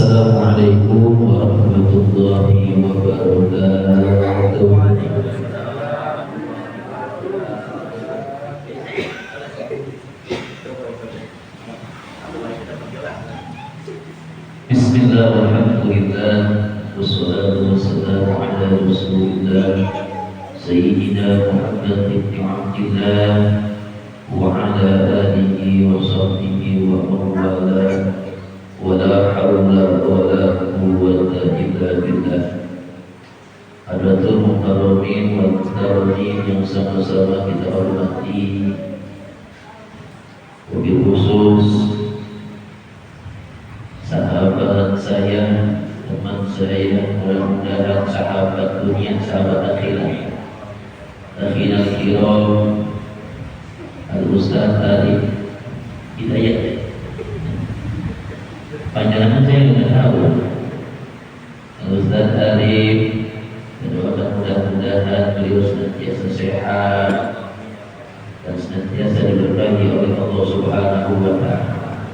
Assalamualaikum warahmatullahi wabarakatuh. Bismillah walhamdulillah wassalatu wassalamu ala rasulillah Sayyidina Muhammad ibn Abdillah wa ala alihi wa sahbihi wa mawala wa la hawla wa la quwwata illa billah. Hadratul mukarramin wal mukarramin yang sama-sama kita hormati, wabil khusus sahabat saya, teman saya, mudah-mudahan sahabat dunia, sahabat akhirat, akhirat kiram, Al-Ustaz Arif Hidayat. Panjangan saya nggak tahu. Al-Ustaz Arif, mudah-mudahan beliau senantiasa sehat dan senantiasa diberkahi oleh Allah Subhanahu wa Ta'ala,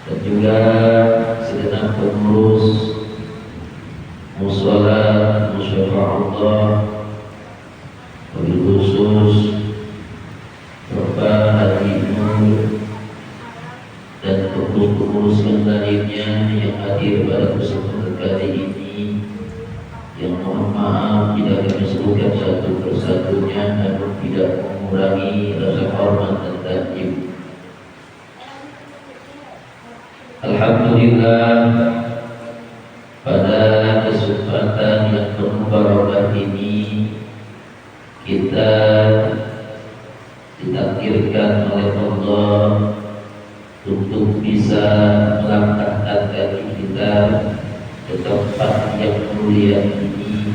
dan juga segenap pengurus mushola Allah, wabil khusus Bapak Haji Nur dan pengurus-pengurus yang lainnya yang hadir pada kesempatan kali ini, yang mohon maaf tidak kami sebutkan satu persatunya, namun tidak mengurangi rasa hormat dan takjub. Alhamdulillah, pada kesempatan yang penuh barokah ini kita ditakdirkan oleh Allah untuk bisa melangkahkan kaki kita ke tempat yang mulia ini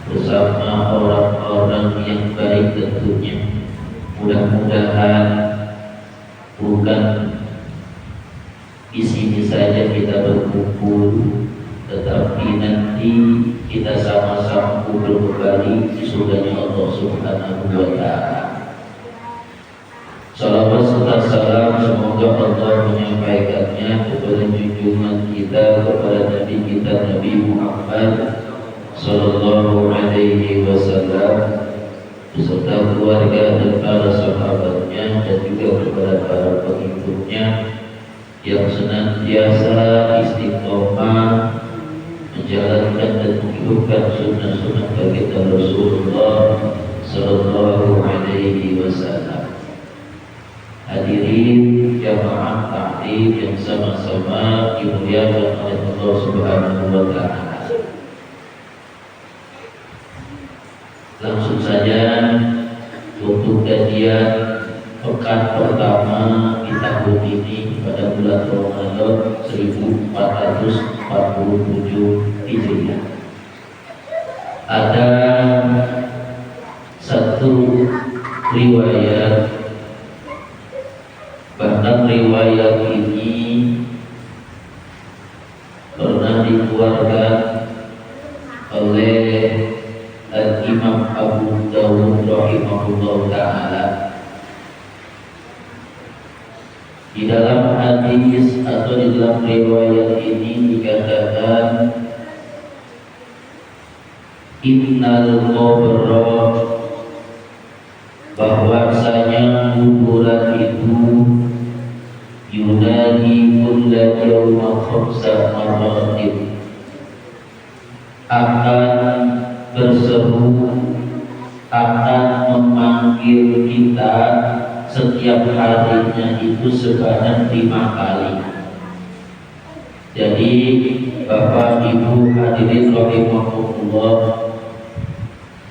bersama orang-orang yang baik tentunya. Mudah-mudahan bukan di sini saja kita berkumpul, tetapi nanti kita sama-sama kumpul kembali di surganya Allah Subhanahu wa Ta'ala. Salawat serta salam semoga Allah menyampaikannya kepada junjungan kita, kepada Nabi kita Nabi Muhammad sallallahu alaihi wasallam beserta keluarga dan para sahabatnya, dan juga kepada para pengikutnya yang senantiasa istiqomah menjalankan dan menghidupkan sunnah-sunnah baginda Rasulullah sallallahu alaihi wasallam. Hadirin jamaah taklim yang sama-sama dimuliakan oleh Allah Subhanahu wa Ta'ala. Langsung saja untuk kajian pekan pertama di tahun ini pada bulan Ramadan 1447 Hijriah. Ada satu riwayat, bahkan riwayat ini pernah dikeluarkan oleh Al-Imam Abu Dawud rahimahullah ta'ala. Di dalam hadis atau di dalam riwayat ini dikatakan innal qabra, bahwasanya kuburan itu yunadi kulla yawma khamsa marratin, akan berseru, akan memanggil kita setiap harinya itu sebanyak 5 kali. Jadi Bapak Ibu hadirin rahimahullah,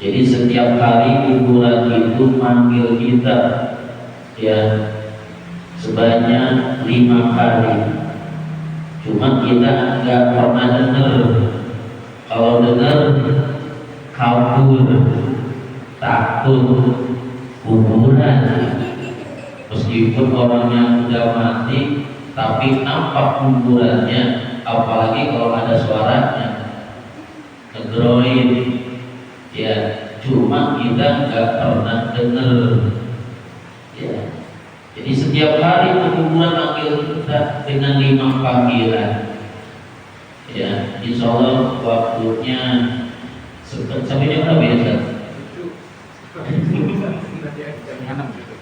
jadi setiap hari kuburan itu manggil kita ya sebanyak 5 kali. Cuma kita nggak pernah dengar. Kalau dengar kabur, takut kuburan. Meskipun orangnya sudah mati, tapi nampak kuburannya, apalagi kalau ada suaranya ngegroin ya, cuma kita nggak pernah dengar ya. Jadi setiap hari kuburan manggil kita dengan 5 panggilan. Ya, insya Allah waktunya sampai jam berapa ya Ustaz?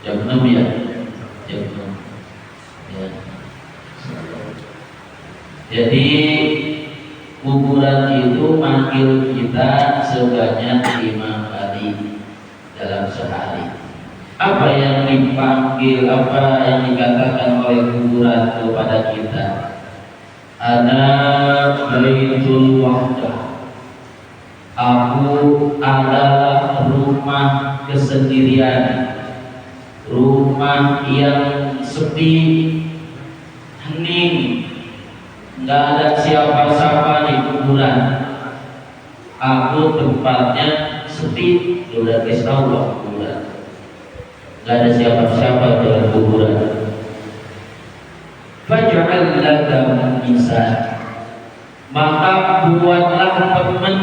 Jam 6 ya? Jam 6 ya. Jadi kuburan itu manggil kita sebanyak 5 kali dalam sehari. Apa yang dipanggil, apa yang dikatakan oleh kuburan kepada kita? Ana baitul wahdah. Aku adalah rumah kesendirian, rumah yang sepi, hening, nggak ada siapa-siapa di kuburan. Aku tempatnya sepi, udah kasih tahu kuburan. Nggak ada siapa-siapa dalam kuburan. Faj'al laka misa, maka buatlah teman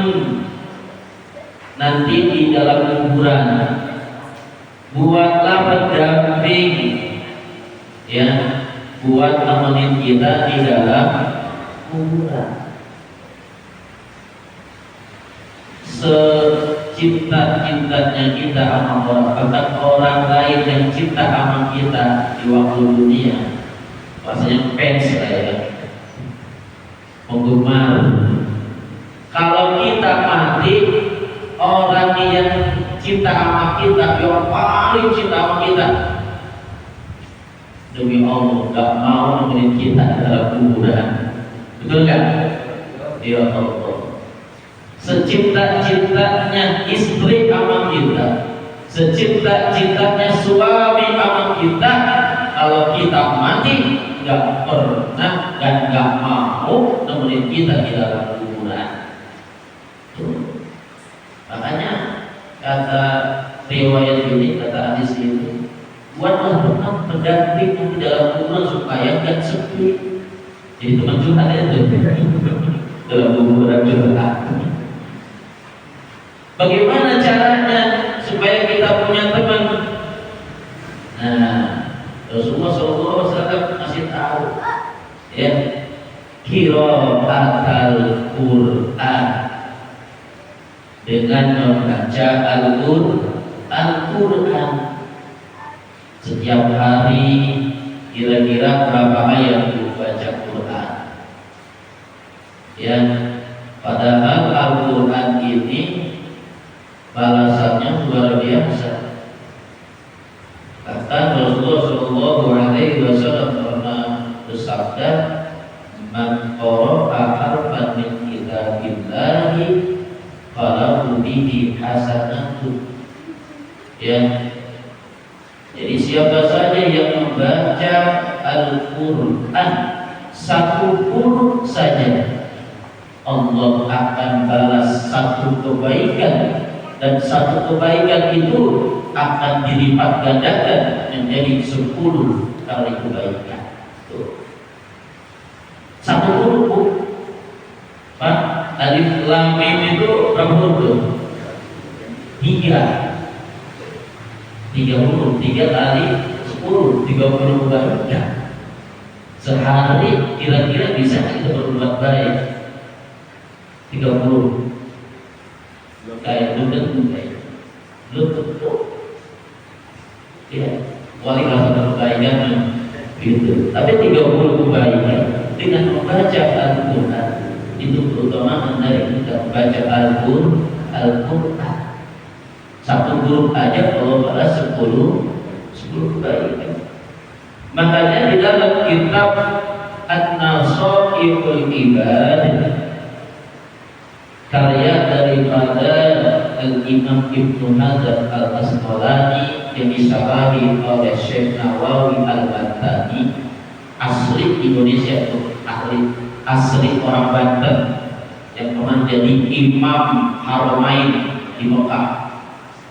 nanti di dalam kuburan, buatlah pendamping, ya, buat nemenin kita di dalam kuburan. Secinta-cintanya kita sama orang lain yang cinta sama kita di waktu dunia, rasanya fans saya, penggemar. Kalau kita mati, orang yang cinta sama kita, yang paling cinta sama kita, demi Allah gak mau nemenin kita dalam kuburan. Betul gak? Ya Allah. Secinta-cintanya istri sama kita, secinta-cintanya suami sama kita, kalau kita mati gak pernah dan gak mau nemenin kita di dalam kuburan. Makanya kata riwayat ini, kata hadis itu, buatlah benar pendamping di dalam kuburan supaya gak sepi. Jadi teman curhat itu dalam kuburan curhat. Bagaimana caranya supaya kita punya teman? Nah, Rasulullah SAW masih tahu, ya, qiraatul Quran, dengan membaca Al-Quran setiap hari. Kira-kira berapa ayat baca Quran? Ya, padahal Al-Quran ini balasannya luar biasa. Kata Rasulullah SAW pernah bersabda, man qara'a harfan min kitabillahi falahu bihi hasanatun. Ya, jadi siapa saja yang membaca Al-Quran satu huruf saja, Allah akan balas satu kebaikan, dan satu kebaikan itu akan dilipat gandakan menjadi 10 kali kebaikan. Tuh. Satu huruf, Pak, alif lam mim itu berapa huruf? 3 huruf, 3 kali 10, 30 kebaikan. Sehari kira-kira bisa kita berbuat baik 30. Kayak lu ya, wali rasa kebaikan gitu. Tapi 30 kebaikan dengan membaca Al-Quran itu keutamaan dari kita membaca Al-Quran. Satu huruf aja kalau balas 10 kebaikan. Makanya di dalam kitab An-Nasaihul Ibad, karya daripada Al-Imam Ibnu Hajar Al-Asqalani yang disarahi oleh Syekh Nawawi Al-Bantani, asli Indonesia, itu asli orang Banten yang pernah jadi Imam Haramain di Mekah.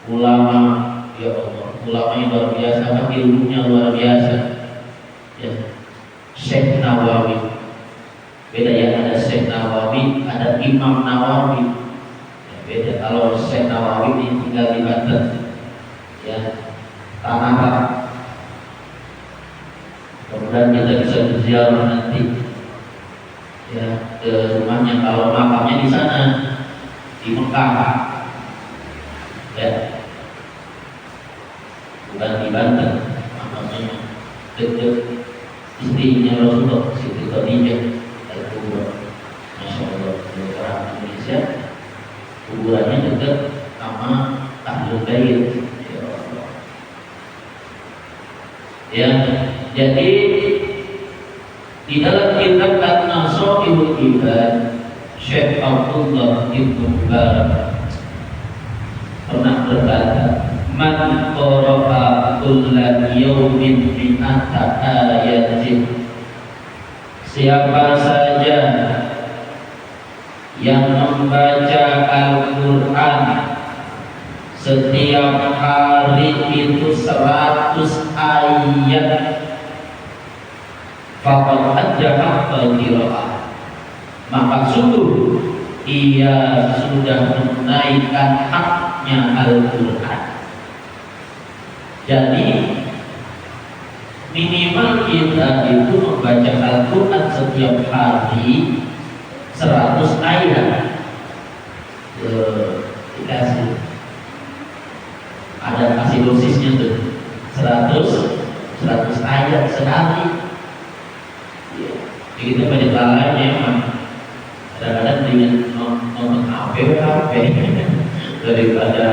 Ulama, ya Allah, ulamanya luar biasa, ilmunya luar biasa, ya. Syekh Nawawi, beda ya, ada Syekh Nawawi, ada Imam Nawawi, ya, beda. Kalau Syekh Nawawi ini tinggal di Banten, ya, Tanah. Kemudian kita bisa berziarah nanti. ya ke rumahnya, kalau makamnya di sana di Mekah ya, bukan di Banten, makamnya dekat istrinya Rasulullah Siti Khadijah Al-Kubra. Masya Allah, orang Indonesia kuburannya dekat sama Ahlul Bait. Ya Allah. Ya, jadi di dalam kitab An-Nasaihul Ibad, Syekh Abdullah Ibn Mubarak pernah berkata, man qara'a kulla yawmin mi'ata ayatin, siapa saja yang membaca Al-Quran setiap hari itu 100 ayat, faqad adda haqqal qiraah, maka sungguh ia sudah menunaikan haknya Al-Quran. Jadi minimal kita itu membaca Al-Quran setiap hari 100 ayat. Dikasih ada kasih dosisnya tuh, 100 ayat sekali. Begitu banyak lainnya emang. Kadang-kadang dengan nonton HP daripada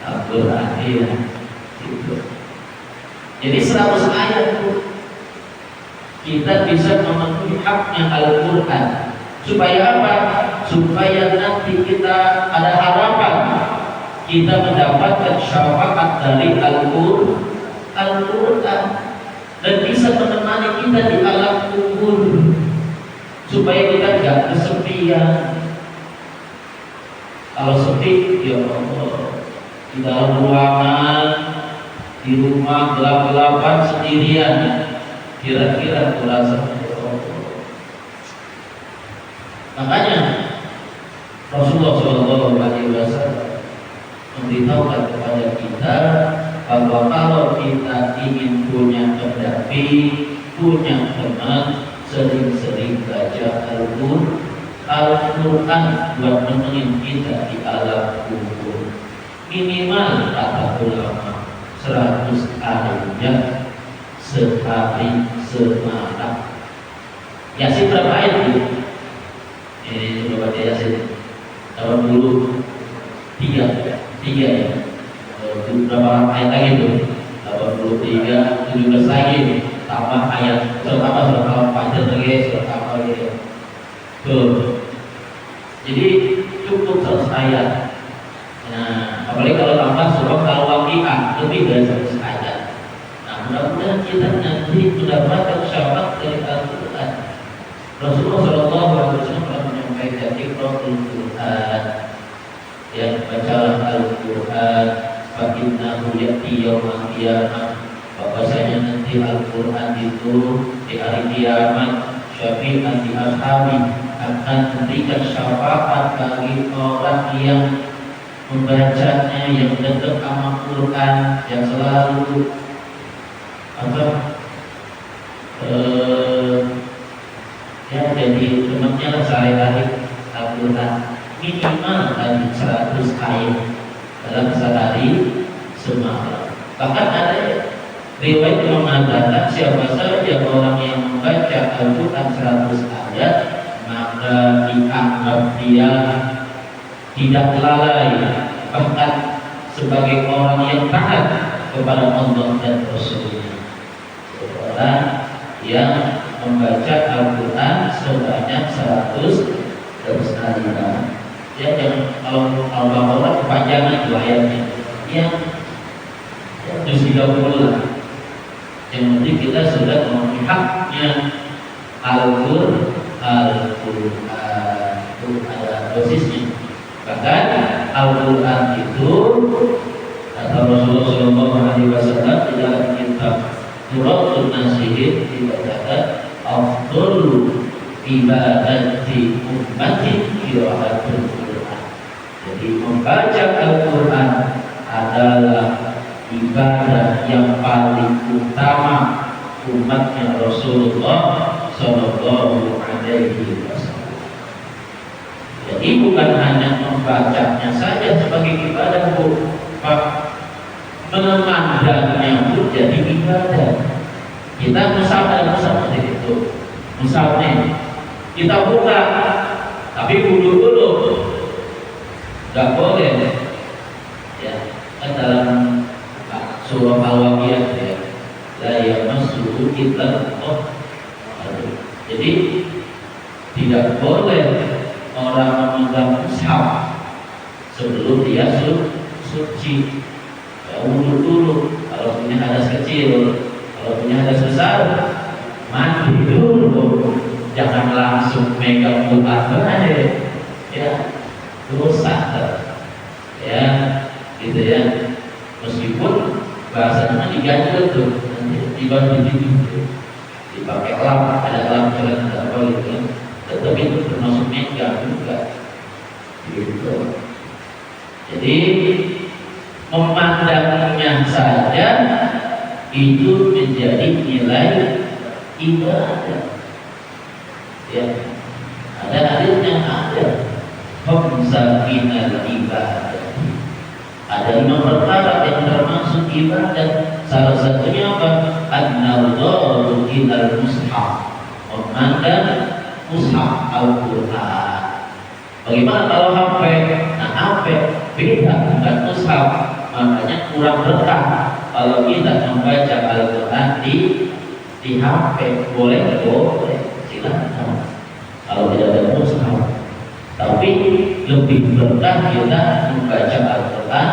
Al-Quran ya. Gitu. Jadi 100 ayat itu kita bisa memenuhi haknya Al-Quran. Supaya apa? Supaya nanti kita ada harapan kita mendapatkan syafaat dari Al-Quran dan bisa menemani kita di alam kubur, supaya kita tidak kesepian. Kalau sepi, ya Allah, di dalam ruangan, di rumah gelap-gelapan sendirian, kira-kira kurasa. Makanya Rasulullah SAW memberitahukan kepada kita bahwa kalau kita ingin punya pendamping, punya teman, sering-sering baca Al-Quran buat menemani kita di alam kubur. Minimal kata ulama 100 ayat sehari semalam. Yasin berapa ayat itu? Ini coba baca Yasin. Tahun dulu 3 ya. Berapa ayat lagi itu? 83, 17 lagi. Tambah ayat surat Al-Fajr lagi, surat apa lagi. Tuh. Jadi cukup 100 ayat. Nah, apalagi kalau tambah surat Al-Waqiah lebih dari 100 ayat. Nah, mudah-mudahan kita nanti mendapatkan syafaat dari Al-Quran. Rasulullah SAW pernah menyampaikan Iqra'ul Quran, ya, bacalah Al-Quran, fa innahu ya'ti yaumal qiyamah, bahwasanya nanti Al-Quran itu di hari kiamat syafi'an di ashabi, akan memberikan syafaat bagi orang yang membacanya, yang dekat sama Quran, yang selalu ya jadi temannya lah sehari-hari Al-Quran. Minimal tadi 100 ayat dalam sehari semalam. Bahkan ada riwayat yang mengatakan siapa saja orang yang membaca Al-Quran 100 ayat, maka dianggap dia tidak lalai, bahkan sebagai orang yang taat kepada Allah dan Rasulnya. Orang yang membaca Al-Quran sebanyak 100 ayat. Ya, jangan kalau orang kepanjangan itu ayatnya. Yang juz 30 lah. Yang penting kita sudah memenuhi haknya Al-Quran. Itu ada dosisnya. Bahkan Al-Quran itu kata Rasulullah SAW di dalam kitab Suratul Nasihin dikatakan afdhalu ibadati ummati qiraatul Quran. Jadi membaca Al-Quran adalah ibadah yang paling utama umatnya Rasulullah SAW. alaihi wasallam. Jadi bukan hanya membacanya saja sebagai ibadah, Bu, Pak, memandangnya pun jadi ibadah. Kita musafir seperti itu, musafir kita buka, tapi dulu nggak boleh, ya. Kan dalam surah Al-Waqiah, ya, la yamassuhu illa Allah. Jadi tidak boleh orang memegang mushaf sebelum dia suci. Ya, wudhu dulu. Kalau punya hadas kecil, kalau punya hadas besar, mandi dulu. Jangan langsung megang Al-Quran, ya, dosa, ya, gitu ya. Meskipun bahasanya diganjel tuh, nanti dibagi dipakai lam, ada lam jalan ada apa gitu kan, tetap itu termasuk megang juga, gitu. Jadi memandangnya saja itu menjadi nilai ibadah. Ya, ada hadisnya, ada khamsatinal ibadah. Ada 5 perkara yang termasuk ibadah. Salah satunya apa? An-nadharu ilal mushaf, memandang mushaf Al-Quran. Bagaimana kalau HP? Nah, HP beda dengan mushaf, makanya kurang berkah kalau kita membaca Al-Quran di HP. Boleh, silakan kalau tidak ada mushaf. Tapi lebih berkah kita membaca Al-Quran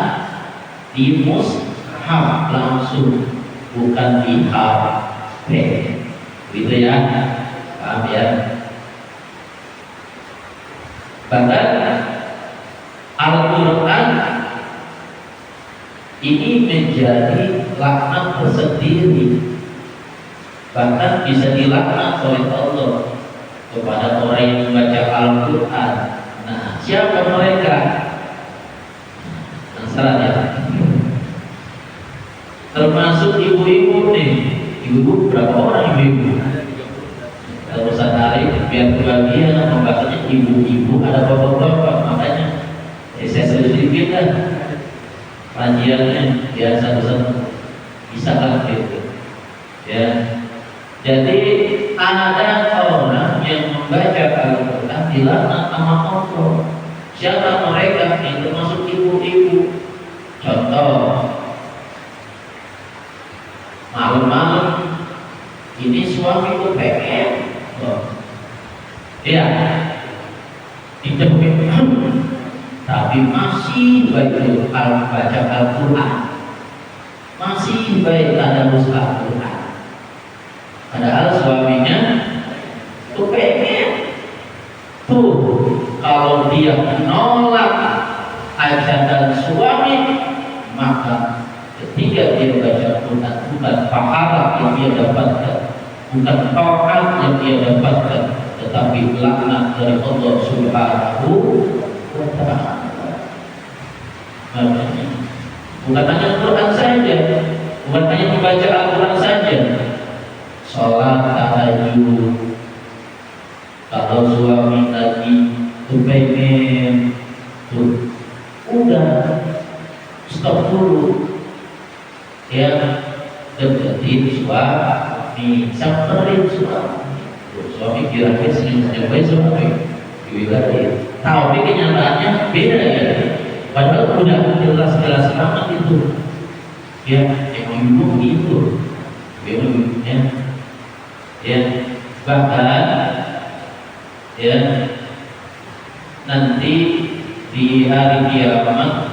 di mushaf langsung, bukan di HP, gitu ya, paham ya? Bahkan Al-Quran ini menjadi laknat tersendiri, bahkan bisa dilaknat oleh Allah kepada orang yang membaca Al-Quran. Nah, siapa mereka? Salah ya. Termasuk ibu-ibu nih. Ibu-ibu berapa orang ibu-ibu? Kalau sehari biar kebagian membacanya ibu-ibu, ada bapak-bapak. Makanya saya sedikit kan kajiannya biasa bisa kan gitu. Ya. Jadi ada orang yang membaca Al-Quran dilaknat sama Allah. Siapa mereka? Yang termasuk ibu-ibu. Contoh, malam-malam ini suami itu pengen, ya, dijemput, tapi masih baik baca Al-Quran, masih baik ada Al-Quran. Padahal suaminya tuh pengen. Tuh, kalau dia menolak ajakan suami, maka ketika dia baca Quran, bukan pahala yang dia dapatkan, bukan taat yang dia dapatkan, tetapi laknat dari Allah Subhanahu wa Ta'ala. Bukan hanya Quran saja, bukan hanya membaca Al-Quran saja, sholat tahajud. Kalau suami tadi tuh pengen, tuh udah stop dulu, ya, deketin suami, samperin suami kira-kira senyum-senyum suami, dibilangin. Tapi kenyataannya beda ya. Padahal udah jelas-jelas banget itu, ya, yang ibu itu, ya, bahkan, ya, nanti di hari kiamat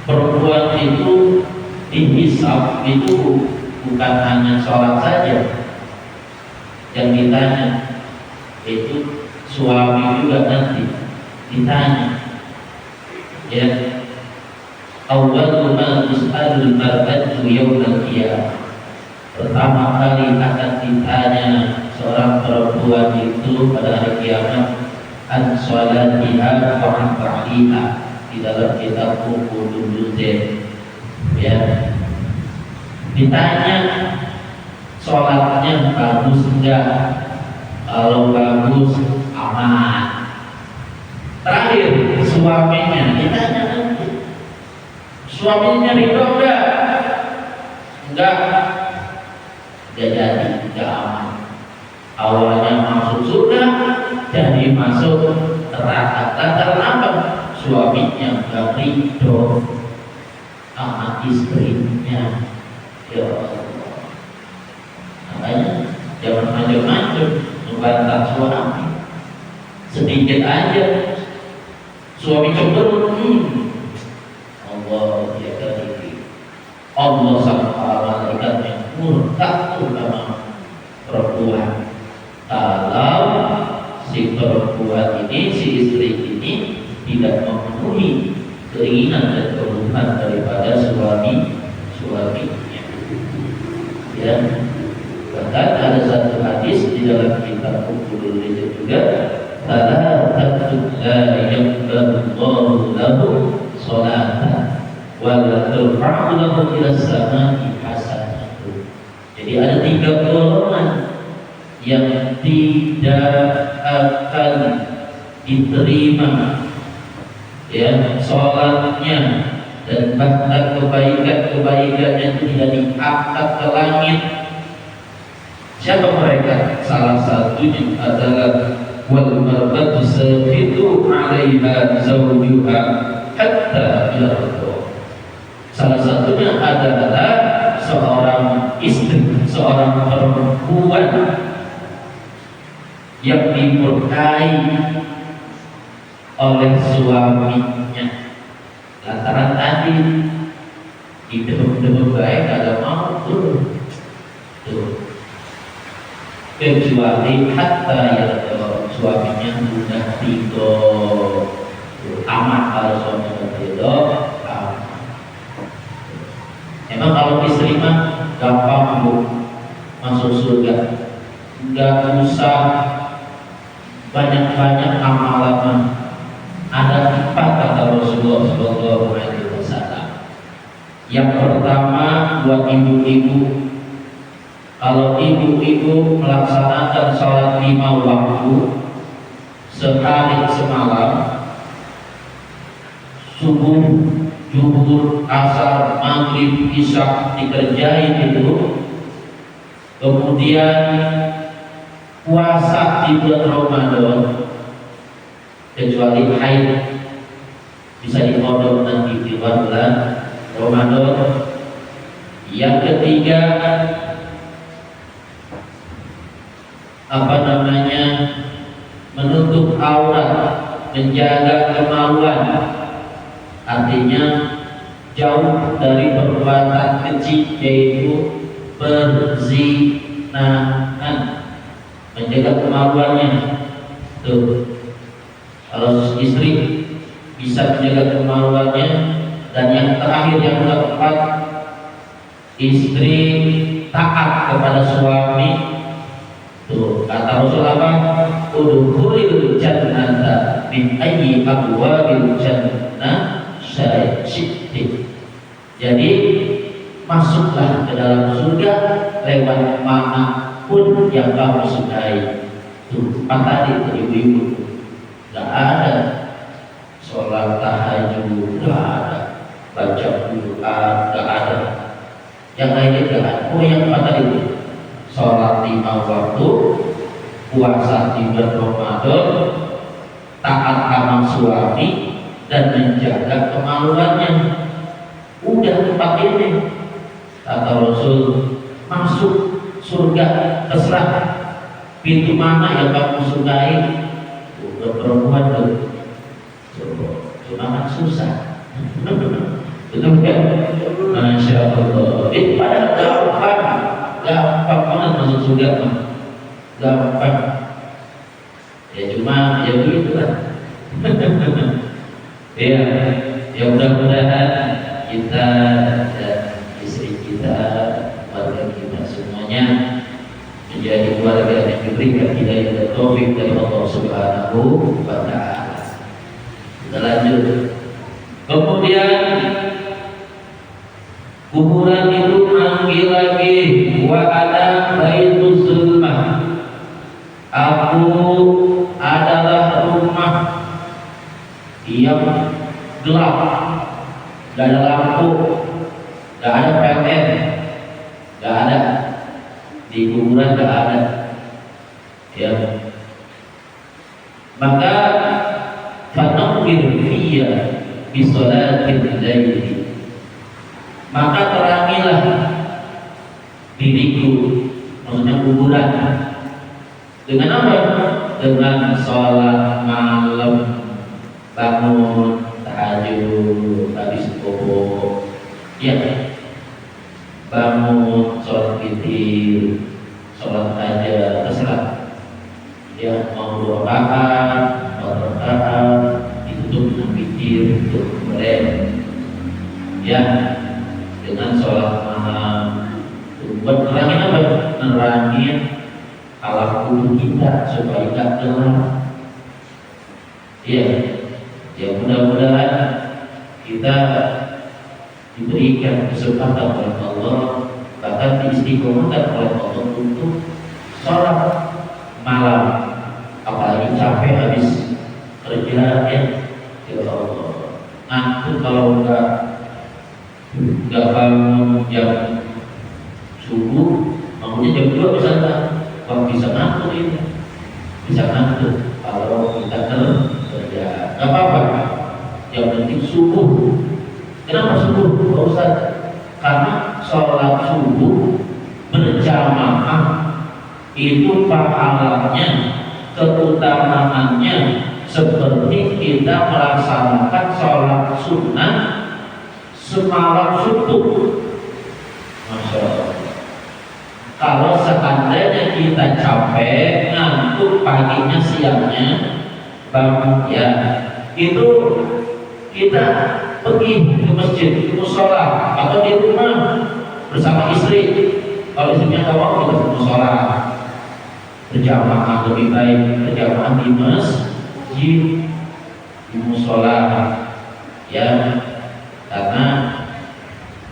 perempuan itu dihisab itu bukan hanya sholat saja yang ditanya, itu suami juga nanti ditanya, ya. Awwalu ma tus'alul mar'atu yawmal qiyamah, pertama kali akan ditanya seorang perempuan itu pada hari kiamat an sholatiha wa an fa'liha, di dalam kitab Uqudul Zain, ya, ditanya sholatnya bagus enggak, kalau bagus aman. Terakhir suaminya ditanya nanti, suaminya ridho enggak jadi, enggak aman. Awalnya masuk surga jadi masuk neraka. Lantaran apa? Suaminya enggak ridho sama istrinya. Ya Allah, makanya jangan macam-macam membantah suami. Sedikit aja suami cemberut, Allah ya kali Allah sama malaikat yang murka sama perempuan. Kalau si perempuan ini, si istri ini tidak memenuhi keinginan dan kebutuhan daripada suaminya, ya. Bahkan ada satu hadis di dalam kitab Uqudul Rijal juga, salatatun la yaqbalullahu lahu sholatan wa la turfa'u lahu ila samai hasanatu. Jadi ada 3 golongan yang tidak akan diterima, ya, sholatnya dan bahkan kebaikan-kebaikannya itu tidak diangkat ke langit. Siapa mereka? Salah satunya adalah wal mar'atu safitu 'alaiha zawjuha hatta yarda. Salah satunya adalah seorang istri, seorang perempuan yang dimurkai oleh suaminya. Lantaran tadi hidup baik ada mau tuh, kecuali hatta ya suaminya sudah ridho. Aman kalau suaminya ridho, aman. Emang kalau istri mah gampang Bu masuk surga, nggak usah banyak-banyak amalan. Ada 4 kata Rasulullah Shallallahu Alaihi Wasallam. Yang pertama buat ibu-ibu, kalau ibu-ibu melaksanakan sholat 5 waktu sehari semalam, subuh, zuhur, asar, maghrib, isya dikerjain itu, kemudian puasa di bulan Ramadan, kecuali haid bisa dikodok nanti di bulan Ramadan. Yang ketiga menutup aurat, menjaga kemaluan, artinya jauh dari perbuatan kecil yaitu perzinahan, menjaga kemaluannya. Tuh, kalau istri bisa menjaga kemaluannya. Dan yang terakhir, yang keempat, istri taat kepada suami. Tuh, kata Rasul apa? Udkhulil jannata min ayyi abwabil jannah syi'ti. Jadi masuklah ke dalam surga lewat manapun yang kamu sukai. Tuh, 4 tadi ibu-ibu. Gak ada sholat tahajud, gak ada baca Quran, gak ada. Yang lainnya gak ada. Oh, yang 4 tadi, sholat 5 waktu, puasa di bulan Ramadan, taat sama suami, dan menjaga kemaluannya. Udah 4 ini, kata Rasul, masuk surga terserah pintu mana yang kamu sukai. Udah perempuan tuh, cuma kan susah. Betul kan? Masya Allah. Itu padahal gampang banget masuk surga mah, gampang. Ya cuma ya begitu lah. Ya, ya mudah-mudahan kita dan istri kita, keluarga kita semuanya menjadi keluarga yang diberikan hidayah dan taufik dari Allah Subhanahu wa Ta'ala. Kita lanjut. Kemudian kuburan itu manggil lagi, wa ada baitul zulmah. Apa nggak ada lampu, nggak ada PLN, nggak ada di kuburan, nggak ada. Ya, maka fanawwir fiyya bi sholatil laili, maka terangilah diriku, maksudnya kuburan, dengan apa? Dengan sholat malam, bangun tahajud, habis bobo, ya, bangun sholat witir, sholat hajat, terserah. Ya, mau 2 rakaat, 4 rakaat, ditutup dengan witir, itu boleh. Ya, dengan sholat malam. Buat nerangin apa? Nerangin alam kubur kita supaya tidak gelap. Ya, ya mudah-mudahan kita diberikan kesempatan oleh Allah, bahkan diistiqomahkan oleh Allah untuk sholat malam, apalagi capek habis kerja, ya Allah, ngantuk kalau nggak bangun jam subuh, bangunnya jam 2 misalnya, kalau bisa ngantuk ini, bisa ngantuk kalau kita kerja, nggak apa-apa, yang penting subuh. Kenapa subuh, Pak Ustaz? Karena sholat subuh berjamaah itu pahalanya, keutamaannya seperti kita melaksanakan sholat sunnah semalam subuh. Masya Allah. Kalau seandainya kita capek, ngantuk paginya, siangnya, bangun ya, itu kita pergi ke masjid, ke musola, atau di rumah bersama istri. Kalau istrinya nggak mau, kita ke musola berjamaah, lebih baik berjamaah di masjid, di musola, ya, karena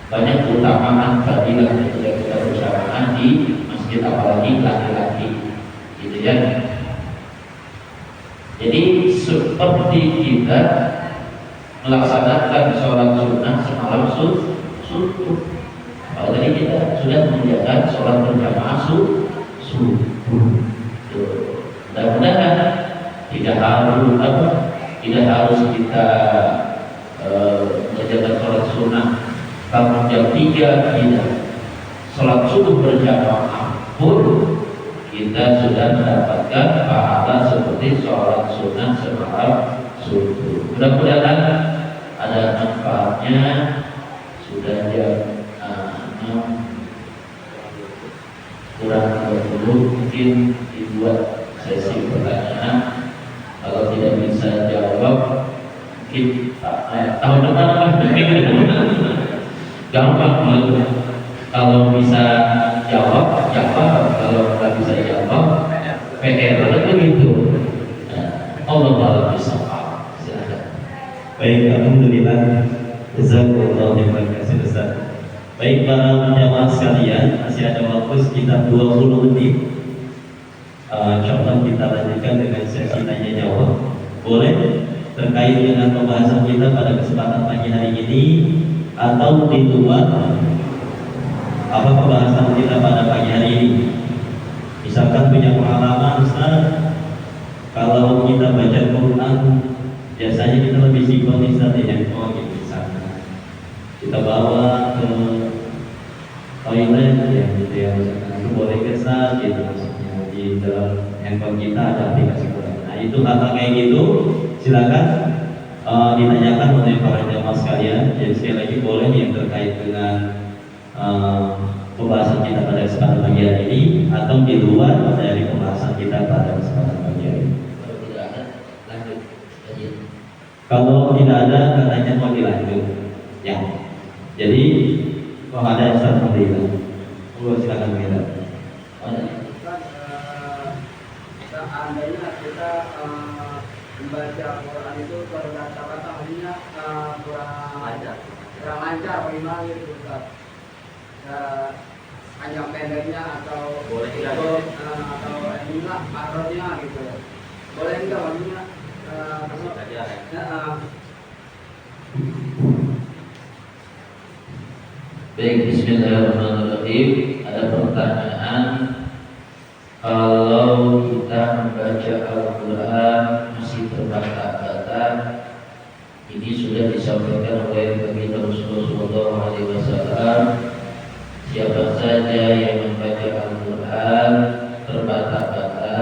banyak keutamaan fadilah ketika kita berjamaah di masjid, apalagi laki-laki, gitu ya. Jadi seperti kita melaksanakan sholat sunnah semalam subuh. Kalau tadi kita sudah mengerjakan sholat berjamaah subuh. Mudah-mudahan tidak harus kita mengerjakan sholat sunnah bangun jam 3, tidak. Sholat subuh berjamaah pun kita sudah mendapatkan pahala seperti sholat sunnah semalam subuh. Mudah-mudahan ada manfaatnya. Sudah jam 6 kurang 20, mungkin dibuat sesi pertanyaan. Kalau tidak bisa jawab, mungkin tahun depan apa? Gampang. Kalau bisa jawab, kalau nggak bisa jawab, PR begitu. Allah bisa. Silakan. Baik, alhamdulillah. Jazakumullah khairan katsir Ustaz. Baik para jamaah sekalian, masih ada waktu sekitar 20 menit. Insyaallah kita lanjutkan dengan sesi tanya jawab. Boleh terkait dengan pembahasan kita pada kesempatan pagi hari ini atau di luar apa pembahasan kita pada pagi hari ini. Misalkan punya pengalaman Ustaz, kalau kita baca Quran biasanya kita lebih sinkronis tadi yang gitu misalkan kita bawa ke toilet ya gitu ya, misalkan itu boleh kesal gitu, maksudnya di dalam handphone kita ada aplikasi Quran. Nah itu hal kayak gitu silakan ditanyakan oleh para jamaah sekalian. Jadi sekali lagi boleh yang terkait dengan pembahasan kita pada kesempatan pagi hari ini atau di luar dari pembahasan kita pada kesempatan pagi hari ini. Kalau tidak ada katanya mau dilanjut, ya. Jadi kalau ada Ustaz Alhamdulillah, silakan kita. Seandainya kita membaca Quran itu kata-kata kurang lancar, bagaimana gitu Ustaz? Panjang pendeknya atau boleh atau inilah makronya gitu, boleh enggak maksudnya? Baik, bismillahirrahmanirrahim. Ada pertanyaan, kalau kita membaca Al-Quran masih terbata-bata, ini sudah disampaikan oleh Baginda Rasulullah SAW. Siapa saja yang membaca Al-Quran terbata-bata,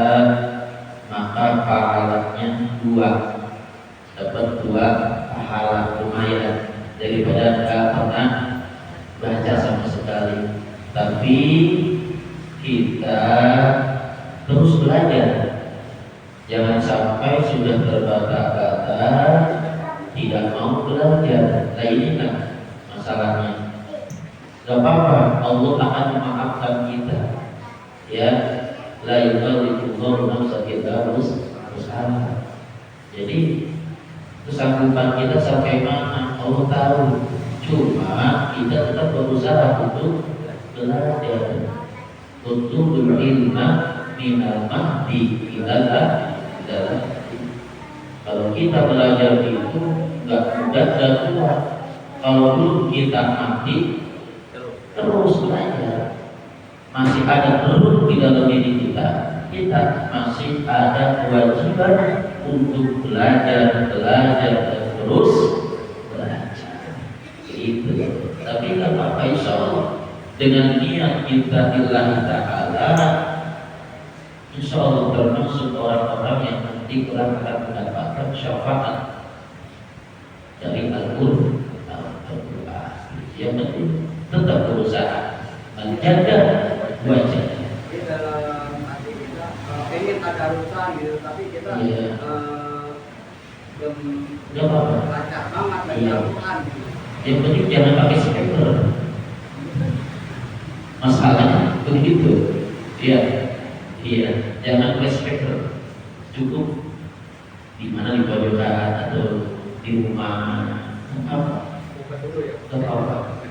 maka pahalanya 2, dapat 2 pahala, lumayan daripada nggak pernah baca sama sekali. Tapi kita terus belajar, jangan sampai sudah terbata-bata tidak mau belajar. Nah ini kan masalahnya. Gak apa-apa, Allah akan memaafkan kita. Ya, la yukallifullahu nafsan illa wus'aha. Jadi kesanggupan kita sampai mana Allah tahu. Cuma kita tetap berusaha untuk belajar, untuk berilma minal mahdi ilal lahdi. Kalau kita belajar itu nggak mudah dan kuat. Kalau dulu kita mati terus belajar, masih ada perlu di dalam diri kita, kita masih ada kewajiban untuk belajar dan terus belajar. Itu. Tapi nggak apa-apa, insya Allah dengan niat kita lillahi ta'ala, insya Allah termasuk orang-orang yang nanti kelak akan mendapatkan syafaat dari Al-Quran. Yang penting tetap berusaha menjaga wajah. Di dalam hati kita ingin ada urusan gitu, tapi kita Gak apa-apa. lancar banget Iya. Al-Quran gitu. Yang penting jangan pakai speaker. Masalahnya begitu. Iya, jangan pakai speaker. Cukup di mana, di pojokan atau di rumah. Apa? Gak apa-apa.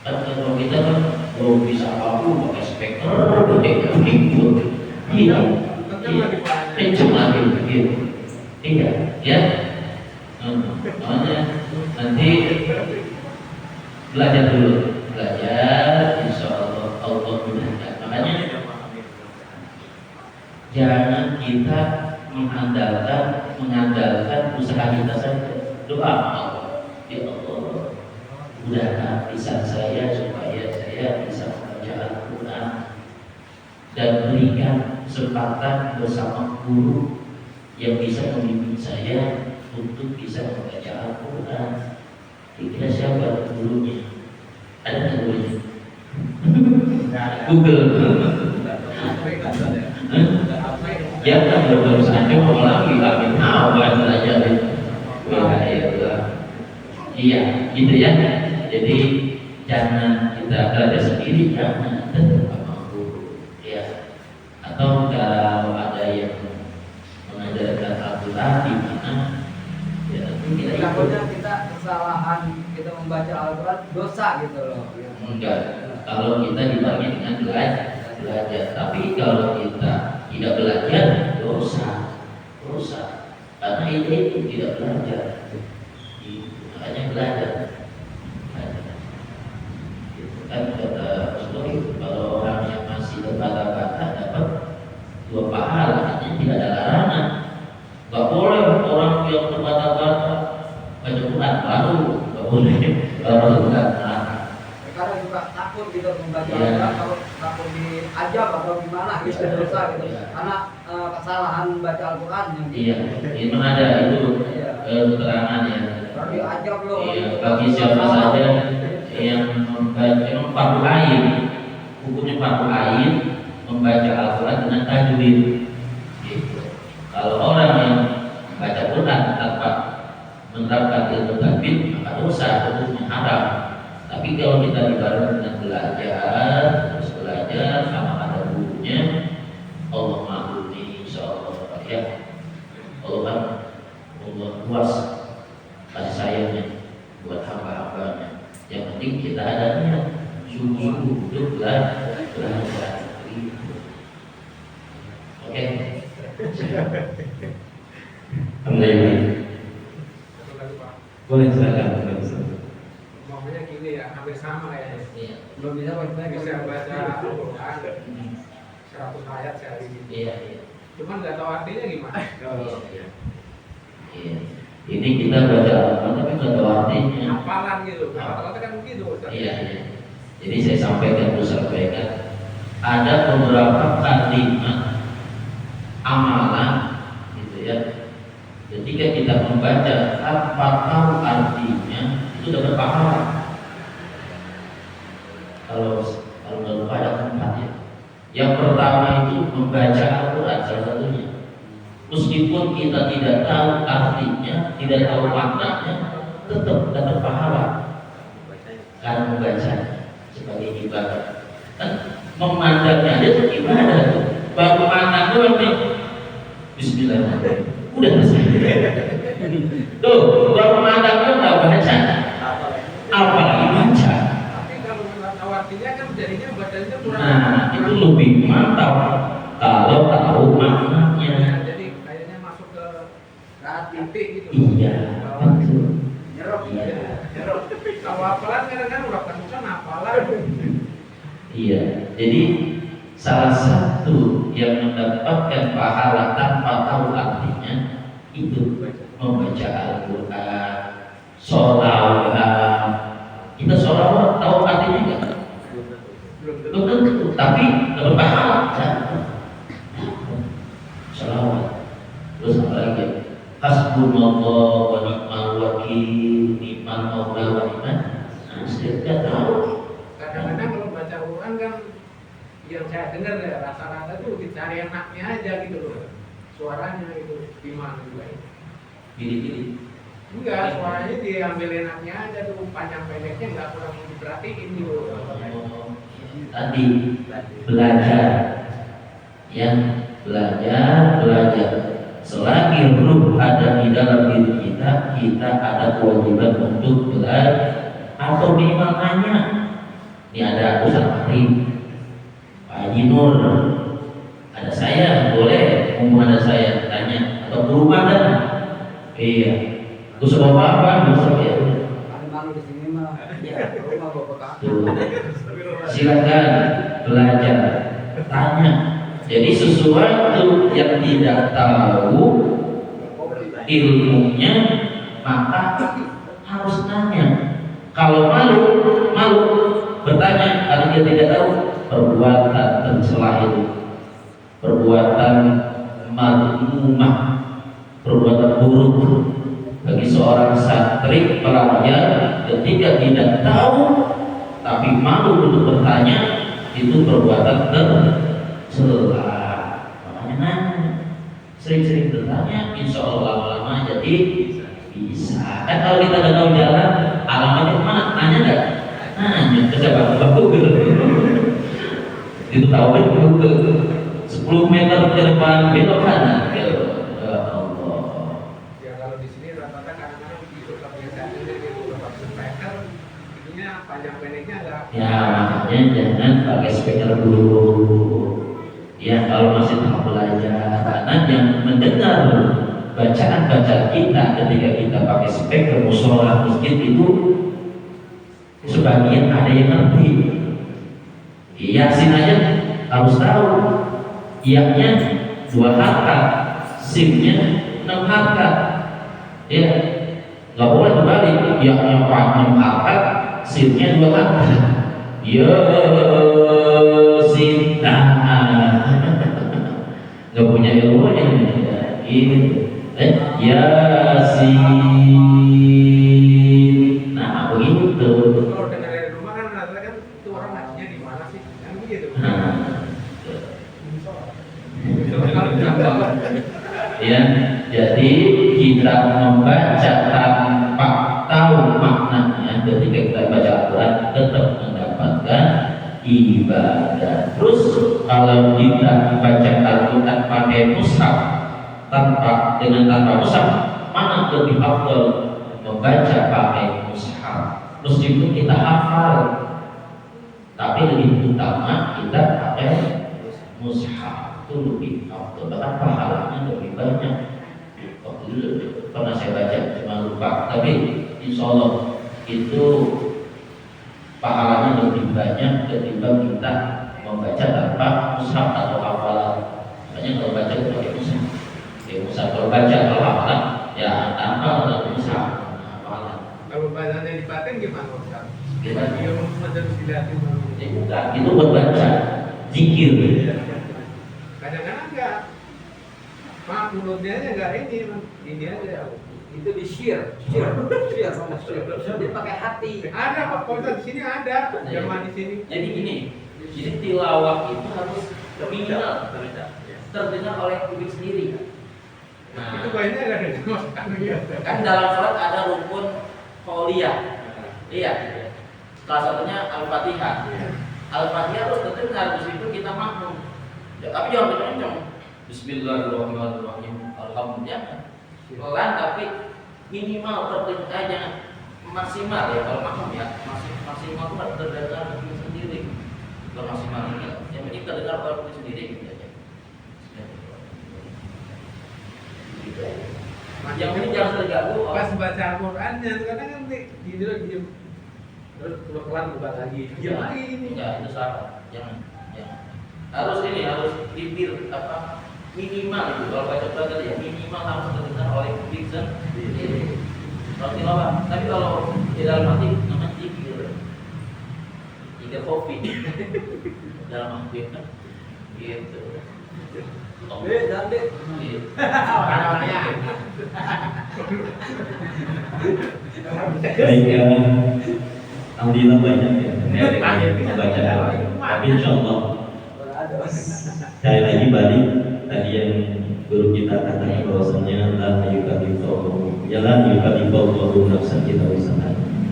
Kan kalau kita kan belum bisa apa-apa pakai speaker, pakai keyboard. Iya. Kenceng lagi begitu. Iya, ya. Makanya nanti belajar dulu, insya Allah Allah mudahkan. Makanya jangan kita mengandalkan usaha kita saja. Doa Allah, ya Allah, mudahkan lisan saya supaya saya bisa membaca Al-Quran dan berikan kesempatan bersama guru yang bisa membimbing saya untuk bisa membaca Al-Quran. Kira siapa gurunya? Ada nggak gurunya? Google. Ya kan belum sampai mau lagi tahu kan belajar itu. Iya, gitu ya. Jadi jangan kita belajar sendiri, jangan tetap sama guru. Ya. Atau kalau ada yang mengajarkan Al-Quran di mana, ya kita takutnya kita kesalahan kita membaca Al-Quran dosa gitu loh. Enggak, kalau kita dibarengi dengan belajar. Tapi kalau kita tidak belajar, dosa. Karena itu tidak belajar. Makanya belajar. Kan kata Rasulullah, kalau orang yang masih terbata-bata dapat 2 pahala, artinya tidak ada larangan. Gak boleh orang yang terbata-bata baca Quran baru, gak boleh. Kalau tidak Kadang juga takut gitu membaca Al-Quran, kalau takut diajak atau gimana gitu, dosa gitu. Karena kesalahan baca Al-Quran yang iya, itu ada itu keterangan ya. kalau diajak loh. Iya, bagi siapa saja yang membaca, memang fardu ain, hukumnya fardu ain membaca Al-Quran dengan tajwid. Gitu. Kalau orang yang membaca Quran tanpa menerapkan ilmu tajwid, maka dosa, hukumnya haram. Tapi kalau kita dibarengi dengan terus belajar sama ada gurunya, Allah maklumi insyaallah ya. Allah kan Allah luas kasih sayangnya buat hamba-hambanya. Yang penting kita ada niat sungguh-sungguh untuk belajar. Oke. Alhamdulillah. Boleh silakan. Maksudnya gini ya, hampir sama kayaknya. belum bisa bisa baca Al-Quran 100 ayat sehari ini. Iya, iya. Cuman nggak tahu artinya gimana. Iya. Iya. Ini kita baca apa tapi nggak tahu artinya. Hafalan gitu. Rata-rata kan begitu. Ustaz. Iya, iya. Jadi saya sampaikan, ada beberapa kalimat amalan, gitu ya. Ketika kita membaca tanpa tahu artinya, itu dapat pahala. Kalau nggak lupa ada 4 ya. Yang pertama itu membaca Al-Quran salah satunya. Meskipun kita tidak tahu artinya, tidak tahu maknanya, tetap dapat pahala karena membacanya sebagai ibadah. Kan memandangnya aja itu ibadah. Baru pandang doang nih. Bismillahirrahmanirrahim. Udah selesai. Tuh, baru pandang doang nggak baca. Apalagi baca. Tapi kalau nggak tahu artinya kan jadinya bacanya kurang. Nah, itu lebih mantap kalau tahu maknanya. Jadi kayaknya masuk ke hati hati gitu. Iya, betul. nyerok Iya. Nyerok. Kalau hafalan kadang-kadang udah ketusan hafalan. Iya, jadi salah satu yang mendapatkan pahala tanpa tahu artinya itu membaca Al-Quran, sholawat. Kita sholawat tahu artinya nggak? Belum tentu, tapi dapat pahala. Sholawat. Terus apa lagi? Hasbunallah wa ni'mal wakil, ni'mal maula wa ni'man nasir. Kita tahu. Kadang-kadang kalau baca Quran kan yang saya dengar ya rata-rata tuh dicari enaknya aja gitu loh. Suaranya itu gimana juga ya. Pilih-pilih. Enggak, suaranya diambil enaknya aja tuh, panjang pendeknya enggak kurang diperhatiin gitu. Tadi belajar, yang belajar. Selagi ruh ada di dalam diri kita, kita ada kewajiban untuk belajar atau minimal nanya. Ini ada Ustaz Karim, Pak Haji Nur, ada saya, boleh mumpung ada saya tanya atau ke rumah dan iya, terus apa ya. malu di sini mah ya rumah bapak kakak. Silakan belajar, tanya. Jadi sesuatu yang tidak tahu ilmunya maka harus tanya. Kalau malu bertanya kalau dia tidak tahu, perbuatan tercela itu, perbuatan mazmumah, perbuatan buruk bagi seorang santri pelajar ketika tidak tahu tapi malu untuk bertanya, itu perbuatan tercela. Makanya nanya, sering-sering bertanya, insya Allah lama-lama jadi bisa. Kan kalau kita nggak tahu jalan, alamatnya kemana? Nanya nggak? Nanya, coba Google. Itu tahu kan Google. 10 meter ke depan belok kanan. Ya Allah. Ya kalau di sini rata-rata kadang-kadang gitu kebiasaan gitu berapa meter, ininya panjang pendeknya enggak. Ya makanya jangan pakai speaker dulu. Ya kalau masih tahap belajar, karena yang mendengar bacaan kita ketika kita pakai speaker musola masjid itu sebagian ada yang ngerti. Yasin aja harus tahu. Iyanya 2 harokat, simnya 6 harokat. Ya, nggak boleh kembali. Iyanya 6 harokat, simnya 2 harokat. Yasin, nggak punya ilmunya ini. Yasin. Nah begitu. Kalau dengar dari rumah kan rata-rata kan itu orang ngajinya di mana sih? Kan begitu. Ya, jadi kita membaca tanpa tahu maknanya ketika kita baca Al-Quran tetap mendapatkan ibadah. Terus kalau kita baca Al-Quran pakai mushaf tanpa mushaf, mana lebih afdal membaca pakai mushaf? Meskipun kita hafal, tapi lebih utama kita pakai mushaf. Itu lebih afdal, bahkan pahalanya lebih banyak. Waktu itu pernah saya baca, cuma lupa, tapi insya Allah itu pahalanya lebih banyak ketimbang kita membaca tanpa mushaf atau hafalan. Makanya kalau baca itu pakai mushaf. Mushaf kalau baca kalau hafalan ya tanpa atau mushaf hafalan. Kalau bacanya dipaten gimana Ustaz? Gimana? Dia harus dilatih dulu. Ya bukan, itu buat baca zikir. Kadang-kadang enggak. Mak mulutnya aja enggak ini aja. Itu di share sama dia pakai hati. Ada Pak Ustaz di sini ada. Jamaah di sini. Jadi gini, jadi tilawah itu harus minimal terdengar oleh publik sendiri. Itu banyak ada di masyarakat. Kan dalam sholat ada rukun qauliyah. Iya. Salah satunya Al-Fatihah. Al-Fatihah terus terdengar, di situ kita makmum. Ya, tapi jangan kencang. Bismillahirrahmanirrahim. Alhamdulillah. Pelan tapi minimal terdengar, jangan maksimal ya kalau makmum ya. Maksimal itu harus terdengar publik sendiri. Kalau maksimal ini, yang penting terdengar oleh publik sendiri gitu aja. Gitu aja. Yang penting jangan terganggu. Pas baca Al-Qur'annya kadang kan diem. Terus keluar buka lagi. Diam lagi ini. Enggak, itu salah. Jangan. Harus ini, harus bibir apa minimal itu. Kalau baca Quran tadi ya minimal harus terdengar oleh publik sendiri. Kalau tilawah, tapi kalau di dalam hati namanya zikir. Zikir kopi. Dalam hati gitu. Dan deh. Gitu. Baik ya, alhamdulillah banyak ya membaca Al-Quran. Tapi insya Allah sekali lagi balik tadi yang guru kita katakan bahwasanya la yukallifu nafsan kita usaha.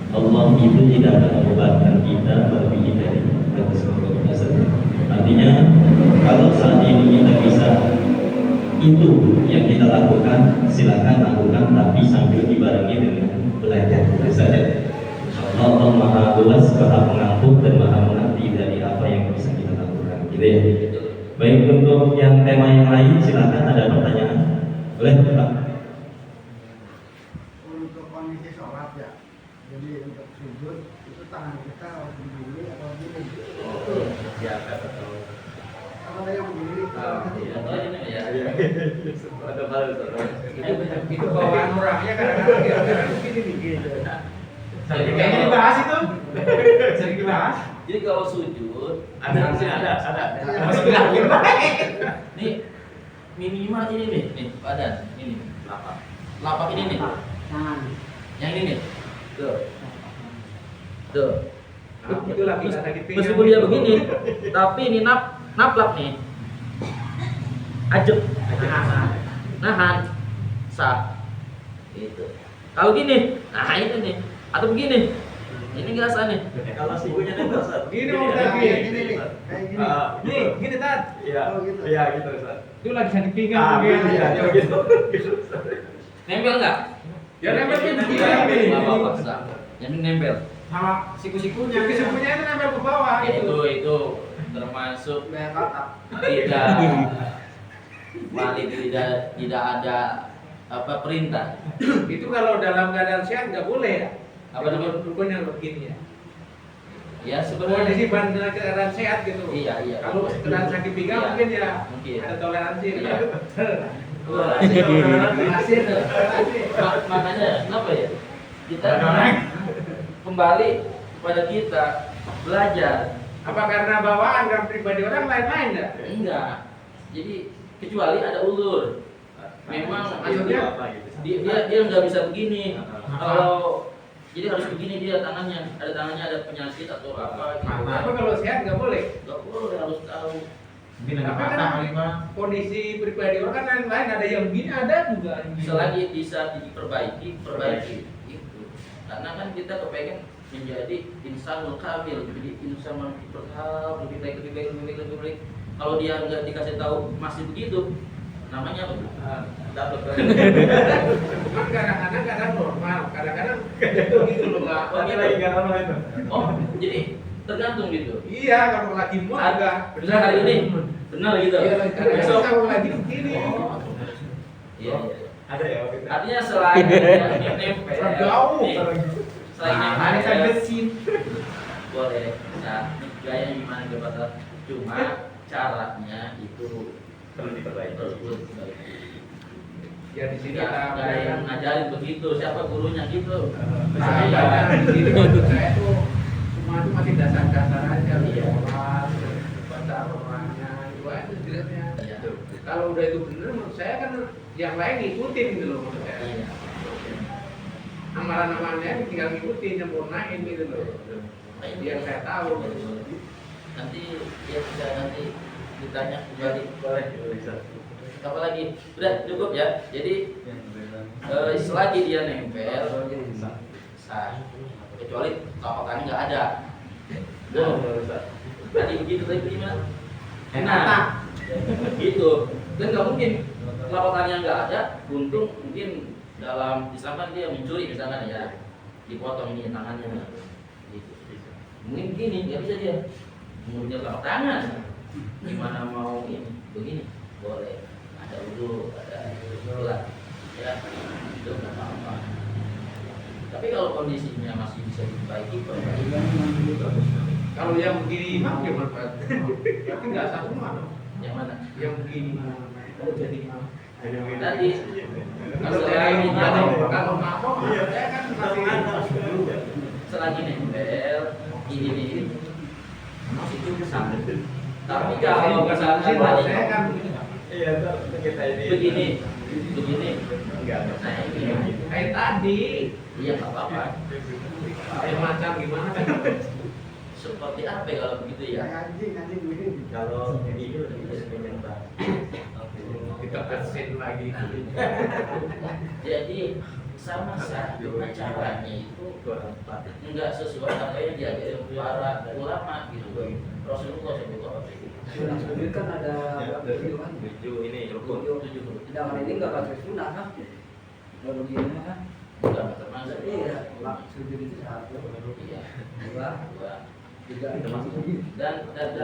Allah itu tidak akan membebankan kita melebihi dari kemampuan. Artinya kalau saat ini kita bisa itu yang kita lakukan, silakan lakukan, tapi sambil dibarengi dengan belajar saja. Allah Maha Luas, Maha Pengampun dan Maha Mengerti dari apa yang bisa kita lakukan. Gitu ya. Baik, untuk yang tema yang lain silakan, ada pertanyaan. Boleh, Pak. Untuk kondisi sholat ya, jadi untuk sujud itu tangan kita harus berdiri atau begini. Ya, betul. Kalau ada yang berdiri, Itu bawaan orangnya kadang-kadang ya begini nih. Jadi Kayaknya dibahas itu. Sering dibahas. Jadi kalau sujud Ada. Masih nih minimal ini nih badan ini lapak ini nih. Yang ini nih. Tuh. Itu lagi sakit pinggang. Meskipun dia begini, tapi ini naplak nih. Ajep. Nahan. Sah. Gitu. Kalau gini, nah itu nih. Atau begini. Ini nggak sah nih. Kalau sikunya nempel, Ustaz. Gini Gini, mau ya. lagi. gini nih, kayak gini. Nih, gini Tad. Iya. Oh, gitu. Iya, gitu, Ustaz. Itu lagi sakit pinggang. Gitu ya, gitu. Nempel nggak? Ya nempel Gini, begini. Nggak apa-apa, sah. Yang ini nempel. Sama siku-sikunya. Siku-sikunya itu nempel ke bawah. Itu termasuk Kayak kakak. tidak balik tidak ada apa perintah. Itu kalau dalam keadaan sehat nggak boleh ya. Apa namanya? Rukun yang begini ya. Ya Kondisi sebenarnya bandar keadaan sehat gitu. iya. Kalau keadaan sakit pinggang Iya. mungkin ya Mungkin. ada toleransi. Iya. Toleransi. Makanya kenapa ya kita kembali kepada kita belajar. Apa karena bawaan dan pribadi orang lain-lain ya? Enggak. Jadi kecuali ada ulur. Memang Maksudnya? dia nggak bisa begini. Kalau jadi harus begini dia tangannya. Ada penyakit atau apa gitu. Apa kalau sehat nggak boleh? Nggak boleh, harus tahu. Tapi kan kondisi pribadi orang kan lain-lain, ada yang begini, ada juga yang begini. Selagi bisa perbaiki itu. Karena kan kita kepengen menjadi insanul kamil, jadi insan manusia berhak lebih baik. Kalau dia nggak dikasih tahu masih begitu, namanya apa? Dapat. Cuman kadang-kadang normal, kadang-kadang gitu loh nggak. Oh, jadi tergantung gitu. Iya, kalau lagi mood enggak. Benar hari ini, benar gitu. Iya, kadang-kadang Besok. kalau lagi begini. Oh, iya. Ada ya waktu itu. Artinya selain yang nempel, Jauh. nih, selain Nah, ini kan nempel, besin. boleh. bisa gaya gimana kepada, cuma caranya itu Perlu diperbaiki. Ya di sini nggak ada yang ngajarin begitu, siapa gurunya gitu. Nah, belajar di sini menurut saya tuh semua itu masih dasar-dasar aja, Iya. sholat, baca orangnya, itu aja sebenarnya. Iya. Kalau udah itu bener, menurut saya kan yang lain ngikutin gitu loh menurut saya. Iya. Amalan-amalannya tinggal ngikutin, nyempurnain gitu loh. Yang saya tahu. Nanti ya bisa nanti ditanya kembali. Boleh, bisa. Apa lagi? Udah cukup ya. Jadi selagi dia nempel sah, kecuali tapakannya nggak ada. Tadi begitu tadi gimana? Nah, gitu. Dan nggak mungkin laporannya nggak ada. Untung mungkin dalam Islam kan dia mencuri misalkan ya, dipotong ini tangannya. Gitu. Mungkin gini, nggak bisa dia punya telapak tangan. Gimana mau ini? Begini boleh. Ada wudhu, ada sholat, ya itu nggak apa-apa. Tapi kalau kondisinya masih bisa diperbaiki, Kalau yang begini imam gimana Pak? Berarti nggak satu semua dong. yang mana? Yang begini kalau jadi imam. Tadi Kalau selagi dari dia nempel, kalau mabok, saya kan masih selagi nempel, ini masih cukup sampai. Tapi kalau misalnya saya kan Iya, kita ini. begini, Enggak. nah ini, kayak tadi, iya nggak apa-apa. kayak macam gimana sih? Seperti apa ya kalau begitu ya? Kayak anjing begini. Kalau ini udah bisa menyentuh. Kita bersin lagi. Jadi sama satu caranya itu enggak sesuai apa yang diajarin para ulama gitu. Rasulullah SAW. Sunnah sujud kan ada berapa tujuh kan? 7 ini rukun. Sedangkan ini nggak pakai sunnah kan? Kalau begini kan? Enggak termasuk. Iya, sujud itu satu, Iya. dua, Dua. tiga. Termasuk. Dan